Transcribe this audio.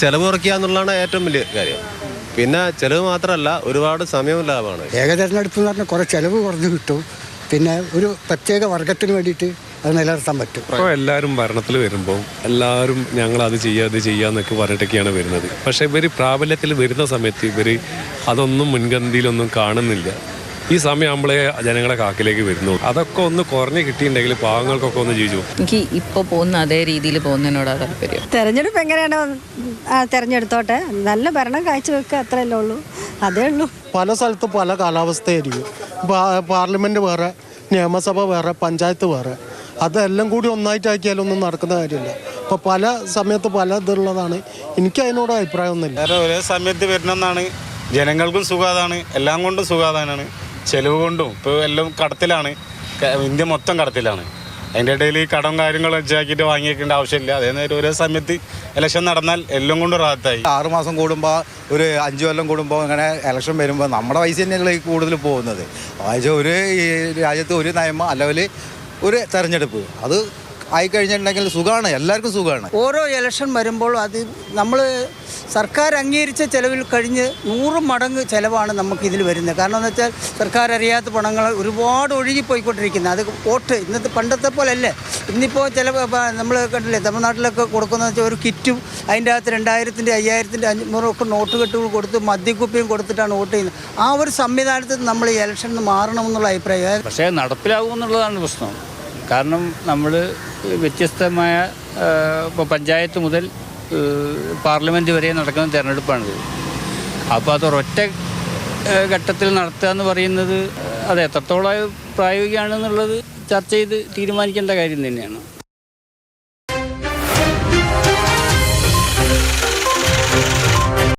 ചെലവ് കുറയ്ക്കുക എന്നുള്ളതാണ് ഏറ്റവും വലിയ കാര്യം. പിന്നെ ചെലവ് മാത്രമല്ല, ഒരുപാട് സമയവും ലാഭമാണ്. ഏകതെരഞ്ഞെടുപ്പ് എന്ന് പറഞ്ഞാൽ കുറേ ചെലവ് കുറഞ്ഞ് കിട്ടും. പിന്നെ ഒരു പ്രത്യേക വർഗത്തിന് വേണ്ടിയിട്ട് അത് നിലനിർത്താൻ പറ്റും. ഇപ്പോൾ എല്ലാവരും ഭരണത്തിൽ വരുമ്പോൾ എല്ലാവരും ഞങ്ങളത് ചെയ്യാന്നൊക്കെ പറഞ്ഞിട്ടൊക്കെയാണ് വരുന്നത്. പക്ഷേ ഇവർ പ്രാബല്യത്തിൽ വരുന്ന സമയത്ത് ഇവർ അതൊന്നും മുൻപന്തിയിലൊന്നും കാണുന്നില്ല. ഈ സമയമാകുമ്പോഴേ ജനങ്ങളെ കാക്കിലേക്ക് വരുന്നു. അതൊക്കെ ഒന്ന് കുറഞ്ഞ് കിട്ടിയിട്ടുണ്ടെങ്കിൽ പാവങ്ങൾക്കൊക്കെ ഒന്ന് ജീവിച്ചു. എനിക്ക് ഇപ്പോൾ പോകുന്ന അതേ രീതിയിൽ പോകുന്നതിനോടാണ് താല്പര്യം. തെരഞ്ഞെടുപ്പ് എങ്ങനെയാണോ തെരഞ്ഞെടുത്തോട്ടെ, നല്ല ഭരണം കാഴ്ചവെക്കുക, അത്രയല്ലേ ഉള്ളൂ, അതേ ഉള്ളൂ. പല സ്ഥലത്തും പല കാലാവസ്ഥയായിരിക്കും. പാർലമെൻറ്റ് വേറെ, നിയമസഭ വേറെ, പഞ്ചായത്ത് വേറെ. അതെല്ലാം കൂടി ഒന്നായിട്ടാക്കിയാലൊന്നും നടക്കുന്ന കാര്യമില്ല. അപ്പോൾ പല സമയത്ത് പല ഇതുള്ളതാണ്. എനിക്ക് അതിനോട് അഭിപ്രായമൊന്നുമില്ല. ഒരേ സമയത്ത് വരണമെന്നാണ്. ജനങ്ങൾക്കും സുഖാതാണ്, എല്ലാം കൊണ്ടും സുഖാതാണ്. ചെലവ് കൊണ്ടും ഇപ്പോൾ എല്ലാം കടത്തിലാണ്. ഇന്ത്യ മൊത്തം കടത്തിലാണ്. അതിൻ്റെ ഇടയിൽ ഈ കടം കാര്യങ്ങൾ വെച്ചാക്കിയിട്ട് വാങ്ങിയേക്കേണ്ട ആവശ്യമില്ല. അതേ നേരം ഒരേ സമയത്ത് ഇലക്ഷൻ നടന്നാൽ എല്ലാം കൊണ്ടും റാഹത്തായി. 6 മാസം കൂടുമ്പോൾ, ഒരു 5 കൊല്ലം കൂടുമ്പോൾ ഇങ്ങനെ ഇലക്ഷൻ വരുമ്പോൾ നമ്മുടെ പൈസ തന്നെയാണ് കൂടുതൽ പോകുന്നത്. ഒരു ഈ രാജ്യത്ത് ഒരു നിയമം അല്ലെങ്കിൽ ഒരു തെരഞ്ഞെടുപ്പ് അത് ആയിക്കഴിഞ്ഞിട്ടുണ്ടെങ്കിൽ സുഖമാണ്, എല്ലാവർക്കും സുഖമാണ്. ഓരോ ഇലക്ഷൻ വരുമ്പോൾ അത് നമ്മൾ സർക്കാർ അംഗീകരിച്ച ചിലവിൽ കഴിഞ്ഞ് 100 മടങ്ങ് ചിലവാണ് നമുക്ക് ഇതിൽ വരുന്നത്. കാരണം എന്ന് വെച്ചാൽ സർക്കാർ അറിയാത്ത പണങ്ങൾ ഒരുപാട് ഒഴുകിപ്പോയിക്കൊണ്ടിരിക്കുന്നത്. അത് വോട്ട് ഇന്നത്തെ പണ്ടത്തെ പോലെയല്ലേ. ഇന്നിപ്പോൾ ചില നമ്മൾ കണ്ടില്ലേ, തമിഴ്നാട്ടിലൊക്കെ കൊടുക്കുന്നത് വെച്ചാൽ ഒരു കിറ്റും അതിൻ്റെ അകത്ത് 2000-ൻ്റെ 5000-ൻ്റെ 500 ഒക്കെ നോട്ട് കെട്ടുകൾ കൊടുത്ത് മദ്യക്കുപ്പിയും കൊടുത്തിട്ടാണ് വോട്ട് ചെയ്യുന്നത്. ആ ഒരു സംവിധാനത്തിൽ നമ്മൾ ഈ ഇലക്ഷനിൽ മാറണമെന്നുള്ള അഭിപ്രായം. പക്ഷേ നടപ്പിലാകുമെന്നുള്ളതാണ് പ്രശ്നം. കാരണം നമ്മൾ വ്യത്യസ്തമായ ഇപ്പോൾ പഞ്ചായത്ത് മുതൽ പാർലമെൻറ്റ് വരെ നടക്കുന്ന തിരഞ്ഞെടുപ്പാണിത്. അപ്പോൾ അതൊരൊറ്റ ഘട്ടത്തിൽ നടത്തുക എന്ന് പറയുന്നത് അത് എത്രത്തോളം പ്രായോഗികമാണെന്നുള്ളത് ചർച്ച ചെയ്ത് തീരുമാനിക്കേണ്ട കാര്യം തന്നെയാണ്.